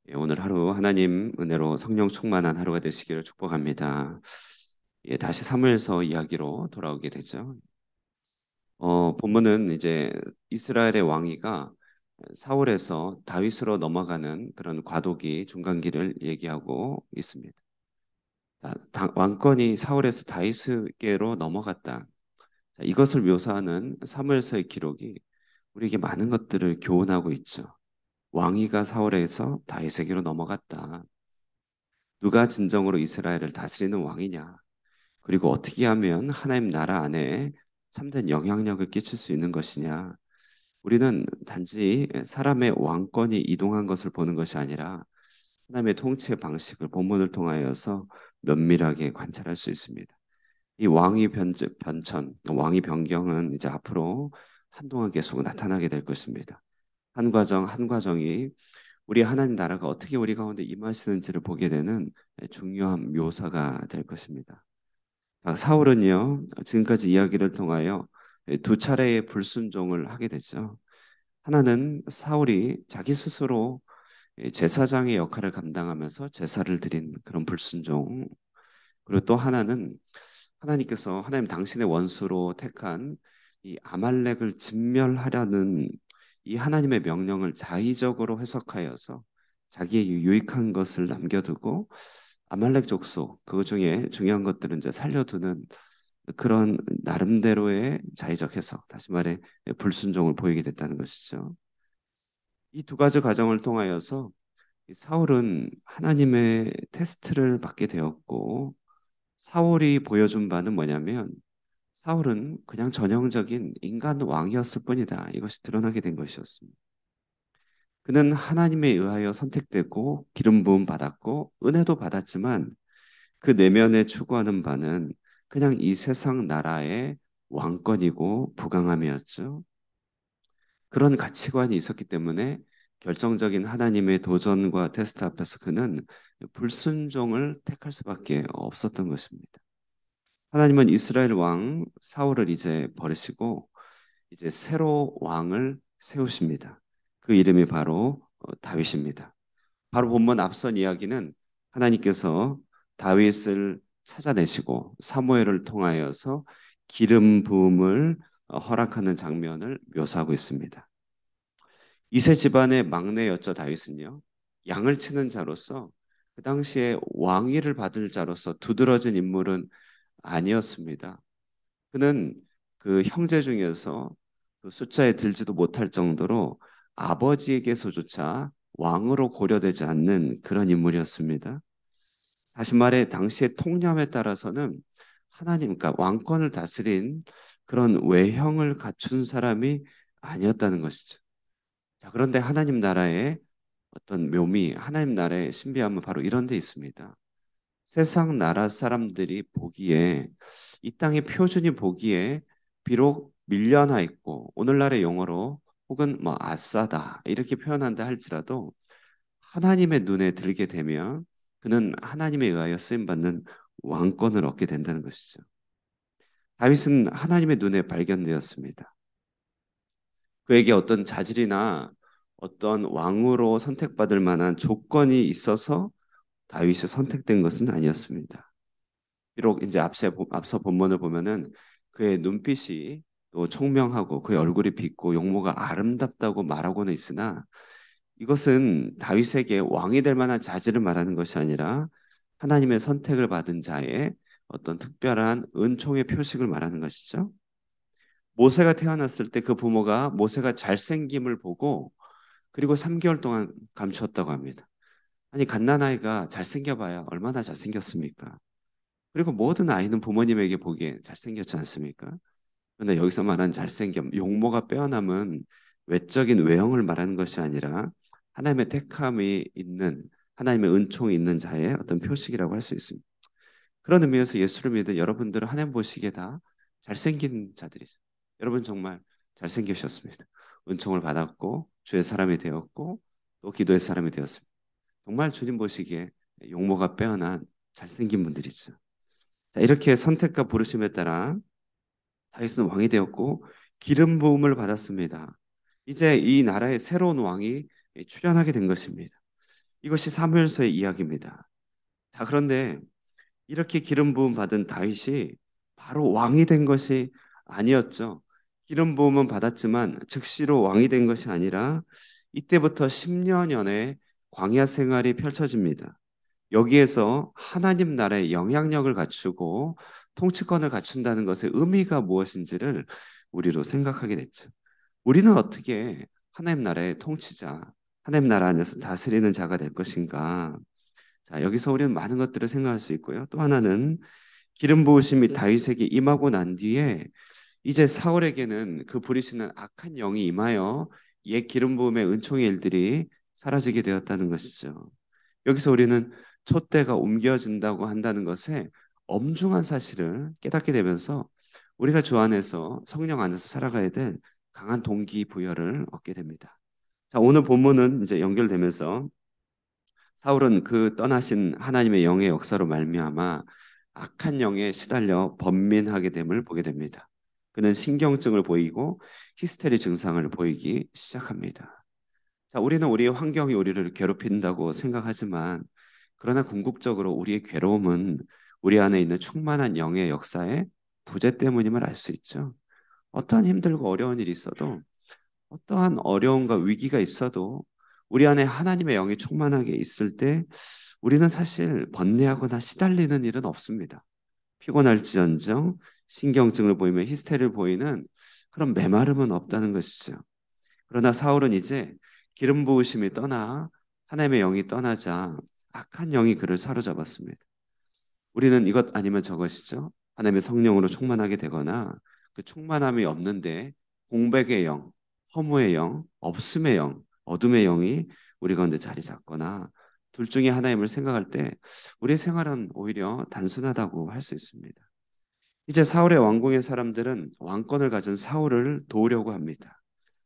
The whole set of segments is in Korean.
오늘 하루 하나님 은혜로 성령 충만한 하루가 되시기를 축복합니다. 다시 사무엘서 이야기로 돌아오게 되죠. 본문은 이제 이스라엘의 왕위가 사울에서 다윗으로 넘어가는 그런 과도기 중간기를 얘기하고 있습니다. 왕권이 사울에서 다윗에게로 넘어갔다. 이것을 묘사하는 사무엘서의 기록이 우리에게 많은 것들을 교훈하고 있죠. 왕위가 사울에서 다윗에게로 넘어갔다. 누가 진정으로 이스라엘을 다스리는 왕이냐? 그리고 어떻게 하면 하나님 나라 안에 참된 영향력을 끼칠 수 있는 것이냐? 우리는 단지 사람의 왕권이 이동한 것을 보는 것이 아니라 하나님의 통치 방식을 본문을 통하여서 면밀하게 관찰할 수 있습니다. 이 변천, 왕위 변경은 이제 앞으로 한동안 계속 나타나게 될 것입니다. 한 과정 한 과정이 우리 하나님 나라가 어떻게 우리 가운데 임하시는지를 보게 되는 중요한 묘사가 될 것입니다. 사울은요, 지금까지 이야기를 통하여 두 차례의 불순종을 하게 되죠. 하나는 사울이 자기 스스로 제사장의 역할을 감당하면서 제사를 드린 그런 불순종. 그리고 또 하나는 하나님께서 하나님 당신의 원수로 택한 이 아말렉을 진멸하려는 이 하나님의 명령을 자의적으로 해석하여서 자기에게 유익한 것을 남겨두고 아말렉 족속 그 중에 중요한 것들은 이제 살려두는 그런 나름대로의 자의적 해석, 다시 말해 불순종을 보이게 됐다는 것이죠. 이 두 가지 과정을 통하여서 이 사울은 하나님의 테스트를 받게 되었고 사울이 보여준 바는 뭐냐면 사울은 그냥 전형적인 인간 왕이었을 뿐이다. 이것이 드러나게 된 것이었습니다. 그는 하나님에 의하여 선택되고 기름 부음 받았고 은혜도 받았지만 그 내면에 추구하는 바는 그냥 이 세상 나라의 왕권이고 부강함이었죠. 그런 가치관이 있었기 때문에 결정적인 하나님의 도전과 테스트 앞에서 그는 불순종을 택할 수밖에 없었던 것입니다. 하나님은 이스라엘 왕 사울을 이제 버리시고 이제 새로 왕을 세우십니다. 그 이름이 바로 다윗입니다. 바로 본문 앞선 이야기는 하나님께서 다윗을 찾아내시고 사무엘을 통하여서 기름 부음을 허락하는 장면을 묘사하고 있습니다. 이세 집안의 막내였죠, 다윗은요. 양을 치는 자로서 그 당시에 왕위를 받을 자로서 두드러진 인물은 아니었습니다. 그는 그 형제 중에서 그 숫자에 들지도 못할 정도로 아버지에게서조차 왕으로 고려되지 않는 그런 인물이었습니다. 다시 말해 당시의 통념에 따라서는 하나님, 그러니까 왕권을 다스린 그런 외형을 갖춘 사람이 아니었다는 것이죠. 자, 그런데 하나님 나라의 어떤 묘미, 하나님 나라의 신비함은 바로 이런 데 있습니다. 세상 나라 사람들이 보기에 이 땅의 표준이 보기에 비록 밀려나 있고 오늘날의 용어로 혹은 뭐 아싸다 이렇게 표현한다 할지라도 하나님의 눈에 들게 되면 그는 하나님에 의하여 쓰임 받는 왕권을 얻게 된다는 것이죠. 다윗은 하나님의 눈에 발견되었습니다. 그에게 어떤 자질이나 어떤 왕으로 선택받을 만한 조건이 있어서 다윗이 선택된 것은 아니었습니다. 비록 이제 앞서 본문을 보면은 그의 눈빛이 또 총명하고 그의 얼굴이 붉고 용모가 아름답다고 말하고는 있으나 이것은 다윗에게 왕이 될 만한 자질을 말하는 것이 아니라 하나님의 선택을 받은 자의 어떤 특별한 은총의 표식을 말하는 것이죠. 모세가 태어났을 때 그 부모가 모세가 잘생김을 보고 그리고 3개월 동안 감추었다고 합니다. 아니 갓난아이가 잘생겨봐야 얼마나 잘생겼습니까? 그리고 모든 아이는 부모님에게 보기에 잘생겼지 않습니까? 그런데 여기서 말하는 잘생김, 용모가 빼어남은 외적인 외형을 말하는 것이 아니라 하나님의 택함이 있는 하나님의 은총이 있는 자의 어떤 표식이라고 할 수 있습니다. 그런 의미에서 예수를 믿는 여러분들은 하나님 보시기에 다 잘생긴 자들이죠. 여러분 정말 잘생기셨습니다. 은총을 받았고 주의 사람이 되었고 또 기도의 사람이 되었습니다. 정말 주님 보시기에 용모가 빼어난 잘생긴 분들이죠. 자, 이렇게 선택과 부르심에 따라 다윗은 왕이 되었고 기름 부음을 받았습니다. 이제 이 나라의 새로운 왕이 출현하게 된 것입니다. 이것이 사무엘서의 이야기입니다. 자, 그런데 이렇게 기름 부음 받은 다윗이 바로 왕이 된 것이 아니었죠. 기름 부음은 받았지만 즉시로 왕이 된 것이 아니라 이때부터 10년여의 광야 생활이 펼쳐집니다. 여기에서 하나님 나라의 영향력을 갖추고 통치권을 갖춘다는 것의 의미가 무엇인지를 우리로 생각하게 됐죠. 우리는 어떻게 하나님 나라의 통치자, 하나님 나라 안에서 다스리는 자가 될 것인가? 자, 여기서 우리는 많은 것들을 생각할 수 있고요. 또 하나는 기름 부으심이 다윗에게 임하고 난 뒤에 이제 사울에게는 그 부리시는 악한 영이 임하여 옛 기름 부음의 은총의 일들이 사라지게 되었다는 것이죠. 여기서 우리는 촛대가 옮겨진다고 한다는 것에 엄중한 사실을 깨닫게 되면서 우리가 주 안에서 성령 안에서 살아가야 될 강한 동기부여를 얻게 됩니다. 자, 오늘 본문은 이제 연결되면서 사울은 그 떠나신 하나님의 영의 역사로 말미암아 악한 영에 시달려 번민하게 됨을 보게 됩니다. 그는 신경증을 보이고 히스테리 증상을 보이기 시작합니다. 자, 우리는 우리의 환경이 우리를 괴롭힌다고 생각하지만 그러나 궁극적으로 우리의 괴로움은 우리 안에 있는 충만한 영의 역사의 부재 때문임을 알 수 있죠. 어떠한 힘들고 어려운 일이 있어도 어떠한 어려움과 위기가 있어도 우리 안에 하나님의 영이 충만하게 있을 때 우리는 사실 번뇌하거나 시달리는 일은 없습니다. 피곤할지언정 신경증을 보이며 히스테리를 보이는 그런 메마름은 없다는 것이죠. 그러나 사울은 이제 기름 부으심이 떠나 하나님의 영이 떠나자 악한 영이 그를 사로잡았습니다. 우리는 이것 아니면 저것이죠. 하나님의 성령으로 충만하게 되거나 그 충만함이 없는데 공백의 영, 허무의 영, 없음의 영, 어둠의 영이 우리 가운데 자리 잡거나 둘 중에 하나임을 생각할 때 우리의 생활은 오히려 단순하다고 할 수 있습니다. 이제 사울의 왕궁의 사람들은 왕권을 가진 사울을 도우려고 합니다.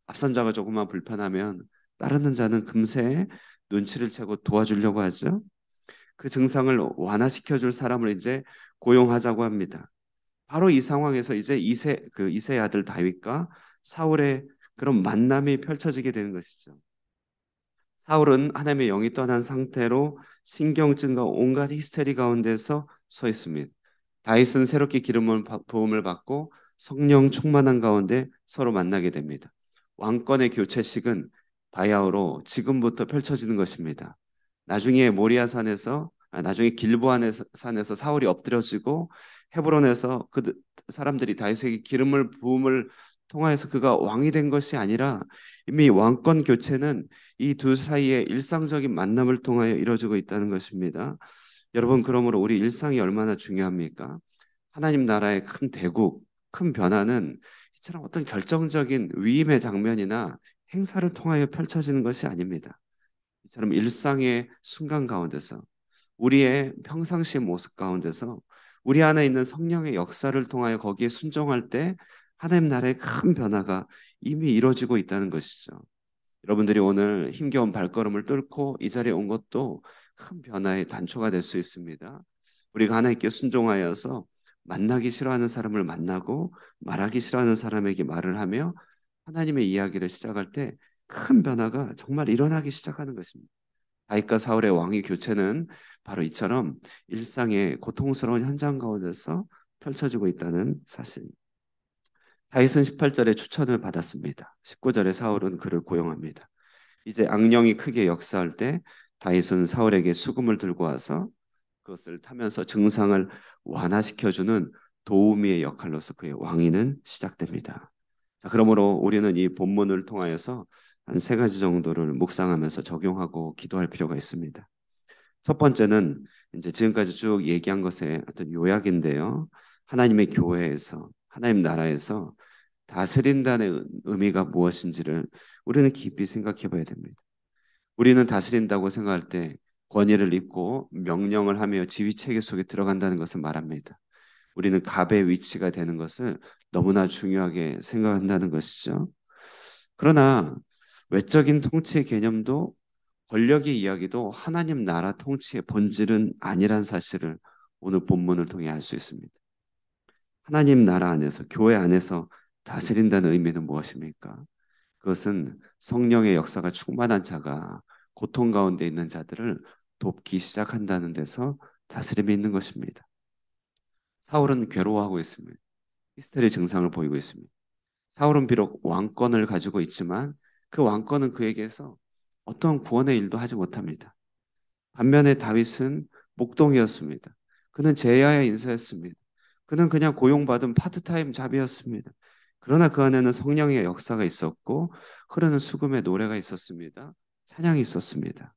앞선 자가 조금만 불편하면 따르는 자는 금세 눈치를 채고 도와주려고 하죠. 그 증상을 완화시켜 줄 사람을 이제 고용하자고 합니다. 바로 이 상황에서 이제 이세의 아들 다윗과 사울의 그런 만남이 펼쳐지게 되는 것이죠. 사울은 하나님의 영이 떠난 상태로 신경증과 온갖 히스테리 가운데서 서 있습니다. 다윗은 새롭게 부음을 받고 성령 충만한 가운데 서로 만나게 됩니다. 왕권의 교체식은 바야흐로 지금부터 펼쳐지는 것입니다. 나중에 모리아 산에서 나중에 길보아 산에서 사울이 엎드려지고 헤브론에서 그 사람들이 다윗에게 기름을 부음을 통하여서 그가 왕이 된 것이 아니라 이미 왕권 교체는 이 두 사이의 일상적인 만남을 통하여 이루어지고 있다는 것입니다. 여러분, 그러므로 우리 일상이 얼마나 중요합니까? 하나님 나라의 큰 대국, 큰 변화는 이처럼 어떤 결정적인 위임의 장면이나 행사를 통하여 펼쳐지는 것이 아닙니다. 이처럼 일상의 순간 가운데서 우리의 평상시의 모습 가운데서 우리 안에 있는 성령의 역사를 통하여 거기에 순종할 때 하나님 나라의 큰 변화가 이미 이루어지고 있다는 것이죠. 여러분들이 오늘 힘겨운 발걸음을 뚫고 이 자리에 온 것도 큰 변화의 단초가 될 수 있습니다. 우리가 하나님께 순종하여서 만나기 싫어하는 사람을 만나고 말하기 싫어하는 사람에게 말을 하며 하나님의 이야기를 시작할 때 큰 변화가 정말 일어나기 시작하는 것입니다. 다윗과 사울의 왕위 교체는 바로 이처럼 일상의 고통스러운 현장 가운데서 펼쳐지고 있다는 사실. 다윗은 18절에 추천을 받았습니다. 19절에 사울은 그를 고용합니다. 이제 악령이 크게 역사할 때 다윗은 사울에게 수금을 들고 와서 그것을 타면서 증상을 완화시켜주는 도우미의 역할로서 그의 왕위는 시작됩니다. 자, 그러므로 우리는 이 본문을 통하여서 한 세 가지 정도를 묵상하면서 적용하고 기도할 필요가 있습니다. 첫 번째는 이제 지금까지 쭉 얘기한 것의 어떤 요약인데요. 하나님의 교회에서 하나님 나라에서 다스린다는 의미가 무엇인지를 우리는 깊이 생각해 봐야 됩니다. 우리는 다스린다고 생각할 때 권위를 입고 명령을 하며 지휘 체계 속에 들어간다는 것을 말합니다. 우리는 갑의 위치가 되는 것을 너무나 중요하게 생각한다는 것이죠. 그러나 외적인 통치의 개념도 권력의 이야기도 하나님 나라 통치의 본질은 아니란 사실을 오늘 본문을 통해 알 수 있습니다. 하나님 나라 안에서 교회 안에서 다스린다는 의미는 무엇입니까? 그것은 성령의 역사가 충만한 자가 고통 가운데 있는 자들을 돕기 시작한다는 데서 다스림이 있는 것입니다. 사울은 괴로워하고 있습니다. 히스테리 증상을 보이고 있습니다. 사울은 비록 왕권을 가지고 있지만 그 왕권은 그에게서 어떤 구원의 일도 하지 못합니다. 반면에 다윗은 목동이었습니다. 그는 제야의 인사였습니다. 그는 그냥 고용받은 파트타임 잡이었습니다. 그러나 그 안에는 성령의 역사가 있었고 흐르는 수금의 노래가 있었습니다. 찬양이 있었습니다.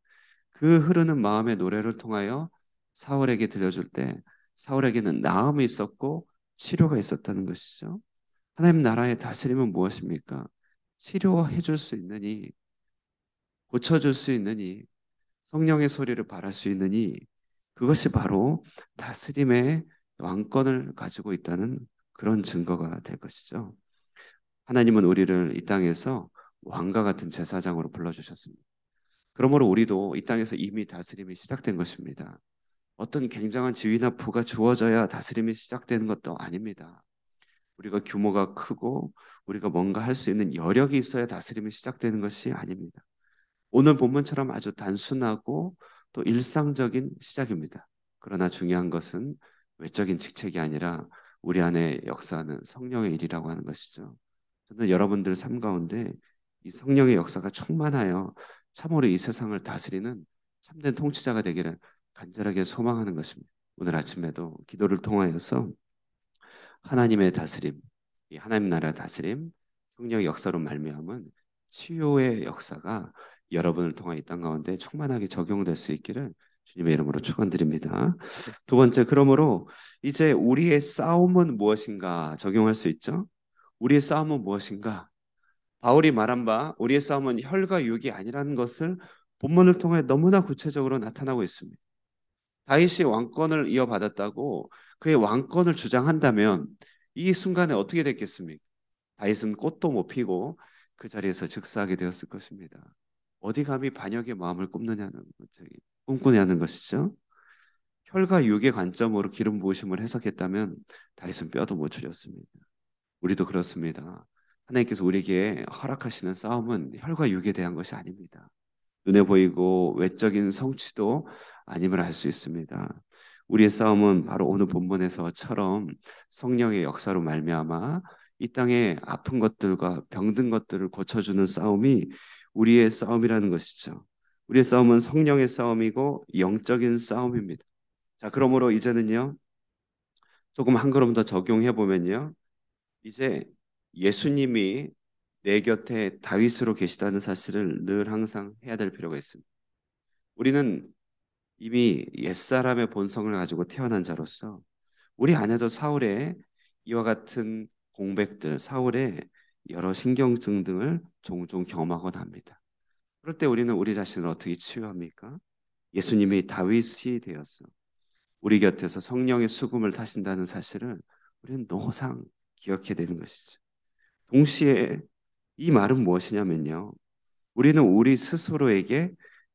그 흐르는 마음의 노래를 통하여 사울에게 들려줄 때 사울에게는 나음이 있었고 치료가 있었다는 것이죠. 하나님 나라의 다스림은 무엇입니까? 치료해 줄 수 있느니, 고쳐줄 수 있느니, 성령의 소리를 발할 수 있느니, 그것이 바로 다스림의 왕권을 가지고 있다는 그런 증거가 될 것이죠. 하나님은 우리를 이 땅에서 왕과 같은 제사장으로 불러주셨습니다. 그러므로 우리도 이 땅에서 이미 다스림이 시작된 것입니다. 어떤 굉장한 지위나 부가 주어져야 다스림이 시작되는 것도 아닙니다. 우리가 규모가 크고 우리가 뭔가 할 수 있는 여력이 있어야 다스림이 시작되는 것이 아닙니다. 오늘 본문처럼 아주 단순하고 또 일상적인 시작입니다. 그러나 중요한 것은 외적인 직책이 아니라 우리 안에 역사하는 성령의 일이라고 하는 것이죠. 저는 여러분들 삶 가운데 이 성령의 역사가 충만하여 참으로 이 세상을 다스리는 참된 통치자가 되기를 간절하게 소망하는 것입니다. 오늘 아침에도 기도를 통하여서 하나님의 다스림, 이 하나님 나라 다스림, 성령의 역사로 말미암은 치유의 역사가 여러분을 통해 이 땅 가운데 충만하게 적용될 수 있기를 주님의 이름으로 축원드립니다. 두 번째, 그러므로 이제 우리의 싸움은 무엇인가 적용할 수 있죠? 우리의 싸움은 무엇인가? 바울이 말한 바 우리의 싸움은 혈과 육이 아니라는 것을 본문을 통해 너무나 구체적으로 나타나고 있습니다. 다윗이 왕권을 이어받았다고 그의 왕권을 주장한다면 이 순간에 어떻게 됐겠습니까? 다윗은 꽃도 못 피고 그 자리에서 즉사하게 되었을 것입니다. 어디 감히 반역의 마음을 꿈꾸냐는 것이죠. 혈과 육의 관점으로 기름 부으심을 해석했다면 다윗은 뼈도 못 추렸습니다. 우리도 그렇습니다. 하나님께서 우리에게 허락하시는 싸움은 혈과 육에 대한 것이 아닙니다. 눈에 보이고 외적인 성취도 아님을 알 수 있습니다. 우리의 싸움은 바로 오늘 본문에서처럼 성령의 역사로 말미암아 이 땅의 아픈 것들과 병든 것들을 고쳐주는 싸움이 우리의 싸움이라는 것이죠. 우리의 싸움은 성령의 싸움이고 영적인 싸움입니다. 자, 그러므로 이제는요, 조금 한 걸음 더 적용해 보면요, 이제 예수님이 내 곁에 다윗으로 계시다는 사실을 늘 항상 해야 될 필요가 있습니다. 우리는 이미 옛사람의 본성을 가지고 태어난 자로서 우리 안에도 사울의 이와 같은 공백들, 사울의 여러 신경증 등을 종종 경험하곤 합니다. 그럴 때 우리는 우리 자신을 어떻게 치유합니까? 예수님이 다윗이 되어서 우리 곁에서 성령의 수금을 타신다는 사실을 우리는 노상 기억해야 되는 것이죠. 동시에 이 말은 무엇이냐면요. 우리는 우리 스스로에게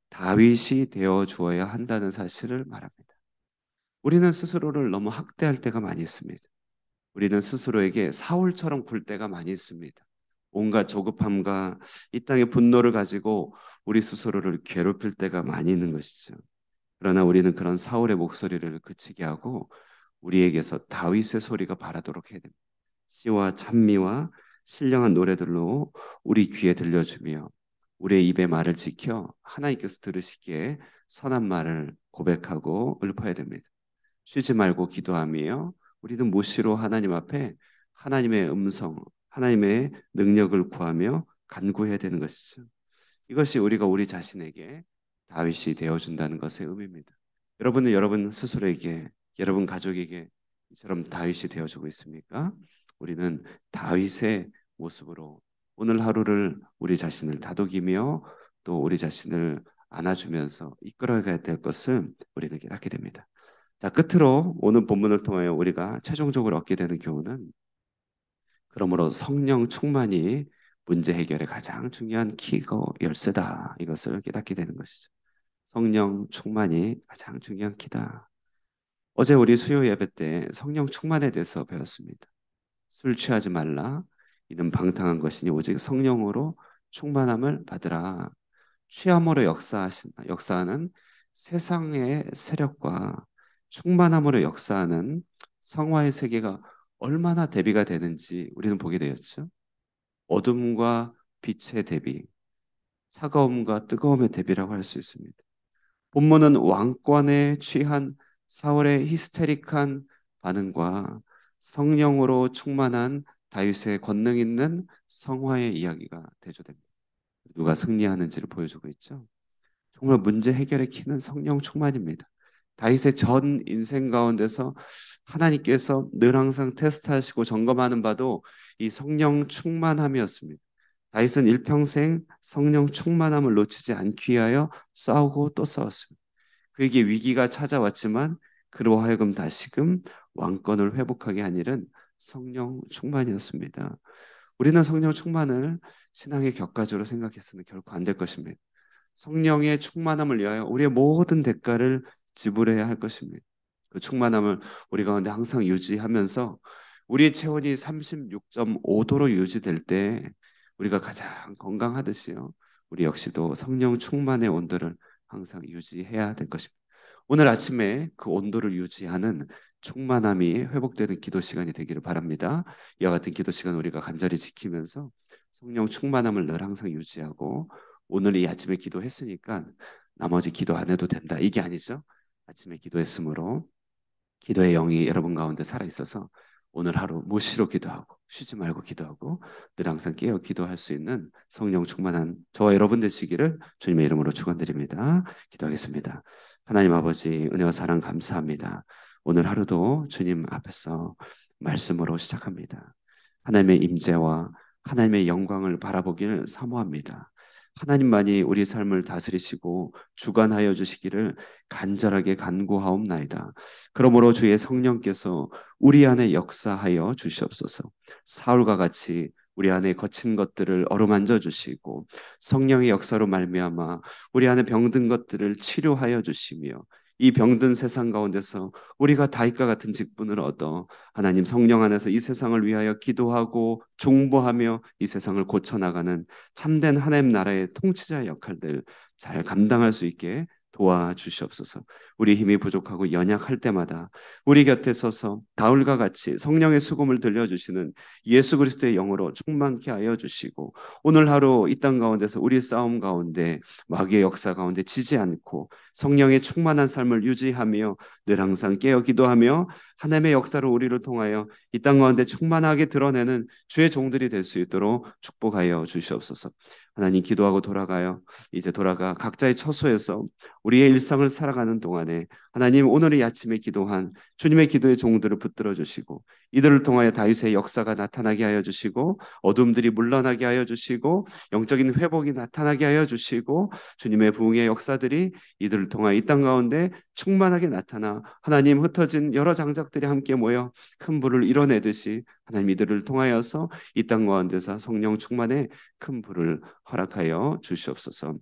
다윗이 되어 주어야 한다는 사실을 말합니다. 우리는 스스로를 너무 학대할 때가 많이 있습니다. 우리는 스스로에게 사울처럼 굴 때가 많이 있습니다. 온갖 조급함과 이 땅의 분노를 가지고 우리 스스로를 괴롭힐 때가 많이 있는 것이죠. 그러나 우리는 그런 사울의 목소리를 그치게 하고 우리에게서 다윗의 소리가 바라도록 해야 됩니다. 시와 찬미와 신령한 노래들로 우리 귀에 들려주며 우리의 입의 말을 지켜 하나님께서 들으시기에 선한 말을 고백하고 읊어야 됩니다. 쉬지 말고 기도하며 우리는 무시로 하나님 앞에 하나님의 음성, 하나님의 능력을 구하며 간구해야 되는 것이죠. 이것이 우리가 우리 자신에게 다윗이 되어준다는 것의 의미입니다. 여러분은 여러분 스스로에게, 여러분 가족에게 이처럼 다윗이 되어주고 있습니까? 우리는 다윗의 모습으로 오늘 하루를 우리 자신을 다독이며 또 우리 자신을 안아주면서 이끌어가야 될 것을 우리는 깨닫게 됩니다. 자, 끝으로 오늘 본문을 통하여 우리가 최종적으로 얻게 되는 교훈은 그러므로 성령 충만이 문제 해결의 가장 중요한 키고 열쇠다. 이것을 깨닫게 되는 것이죠. 성령 충만이 가장 중요한 키다. 어제 우리 수요 예배 때 성령 충만에 대해서 배웠습니다. 술 취하지 말라. 이는 방탕한 것이니 오직 성령으로 충만함을 받으라. 취함으로 역사하는 세상의 세력과 충만함으로 역사하는 성화의 세계가 얼마나 대비가 되는지 우리는 보게 되었죠. 어둠과 빛의 대비, 차가움과 뜨거움의 대비라고 할 수 있습니다. 본문은 왕권에 취한 사울의 히스테릭한 반응과 성령으로 충만한 다윗의 권능 있는 성화의 이야기가 대조됩니다. 누가 승리하는지를 보여주고 있죠. 정말 문제 해결의 키는 성령 충만입니다. 다윗의 전 인생 가운데서 하나님께서 늘 항상 테스트하시고 점검하는 바도 이 성령 충만함이었습니다. 다윗은 일평생 성령 충만함을 놓치지 않기 위하여 싸우고 또 싸웠습니다. 그에게 위기가 찾아왔지만 그로 하여금 다시금 왕권을 회복하게 한 일은 성령 충만이었습니다. 우리는 성령 충만을 신앙의 격가지로 생각해서는 결코 안 될 것입니다. 성령의 충만함을 위하여 우리의 모든 대가를 지불해야 할 것입니다. 그 충만함을 우리 가운데 항상 유지하면서 우리의 체온이 36.5도로 유지될 때 우리가 가장 건강하듯이요. 우리 역시도 성령 충만의 온도를 항상 유지해야 될 것입니다. 오늘 아침에 그 온도를 유지하는 충만함이 회복되는 기도 시간이 되기를 바랍니다. 이와 같은 기도 시간 우리가 간절히 지키면서 성령 충만함을 늘 항상 유지하고 오늘 이 아침에 기도했으니까 나머지 기도 안 해도 된다. 이게 아니죠. 아침에 기도했으므로 기도의 영이 여러분 가운데 살아 있어서 오늘 하루 무시로 기도하고 쉬지 말고 기도하고 늘 항상 깨어 기도할 수 있는 성령 충만한 저와 여러분 되시기를 주님의 이름으로 축원드립니다. 기도하겠습니다. 하나님 아버지 은혜와 사랑 감사합니다. 오늘 하루도 주님 앞에서 말씀으로 시작합니다. 하나님의 임재와 하나님의 영광을 바라보기를 사모합니다. 하나님만이 우리 삶을 다스리시고 주관하여 주시기를 간절하게 간구하옵나이다. 그러므로 주의 성령께서 우리 안에 역사하여 주시옵소서. 사울과 같이 우리 안에 거친 것들을 어루만져 주시고 성령의 역사로 말미암아 우리 안에 병든 것들을 치료하여 주시며 이 병든 세상 가운데서 우리가 다윗과 같은 직분을 얻어 하나님 성령 안에서 이 세상을 위하여 기도하고 중보하며 이 세상을 고쳐나가는 참된 하나님 나라의 통치자의 역할들 잘 감당할 수 있게 도와주시옵소서. 우리 힘이 부족하고 연약할 때마다 우리 곁에 서서 다울과 같이 성령의 수금을 들려주시는 예수 그리스도의 영으로 충만케 하여 주시고 오늘 하루 이 땅 가운데서 우리 싸움 가운데 마귀의 역사 가운데 지지 않고 성령의 충만한 삶을 유지하며 늘 항상 깨어 기도하며 하나님의 역사로 우리를 통하여 이 땅 가운데 충만하게 드러내는 주의 종들이 될 수 있도록 축복하여 주시옵소서. 하나님 기도하고 돌아가요. 이제 돌아가 각자의 처소에서 우리의 일상을 살아가는 동안에 하나님 오늘 이 아침에 기도한 주님의 기도의 종들을 붙들어 주시고 이들을 통하여 다윗의 역사가 나타나게 하여 주시고 어둠들이 물러나게 하여 주시고 영적인 회복이 나타나게 하여 주시고 주님의 부흥의 역사들이 이들을 통하여 이 땅 가운데 충만하게 나타나 하나님 흩어진 여러 장작들이 함께 모여 큰 불을 이뤄내듯이 하나님 이들을 통하여서 이 땅 가운데서 성령 충만의 큰 불을 허락하여 주시옵소서.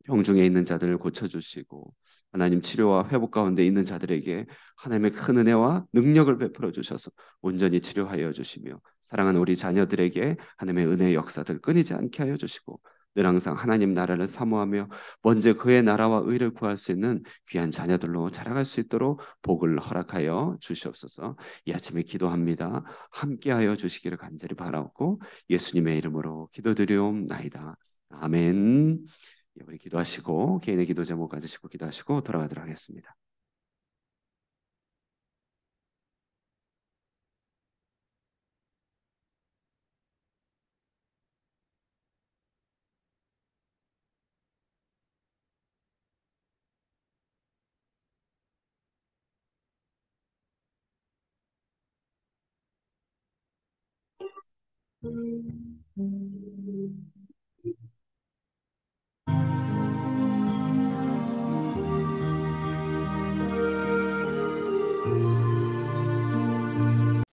병중에 있는 자들을 고쳐주시고 하나님 치료와 회복 가운데 있는 자들에게 하나님의 큰 은혜와 능력을 베풀어 주셔서 온전히 치료하여 주시며 사랑하는 우리 자녀들에게 하나님의 은혜의 역사들 끊이지 않게 하여 주시고 늘 항상 하나님 나라를 사모하며 먼저 그의 나라와 의를 구할 수 있는 귀한 자녀들로 자라갈 수 있도록 복을 허락하여 주시옵소서. 이 아침에 기도합니다. 함께하여 주시기를 간절히 바라고 예수님의 이름으로 기도드리옵나이다. 아멘. 예, 우리 기도하시고 개인의 기도 제목 가지시고 기도하시고 돌아가도록 하겠습니다.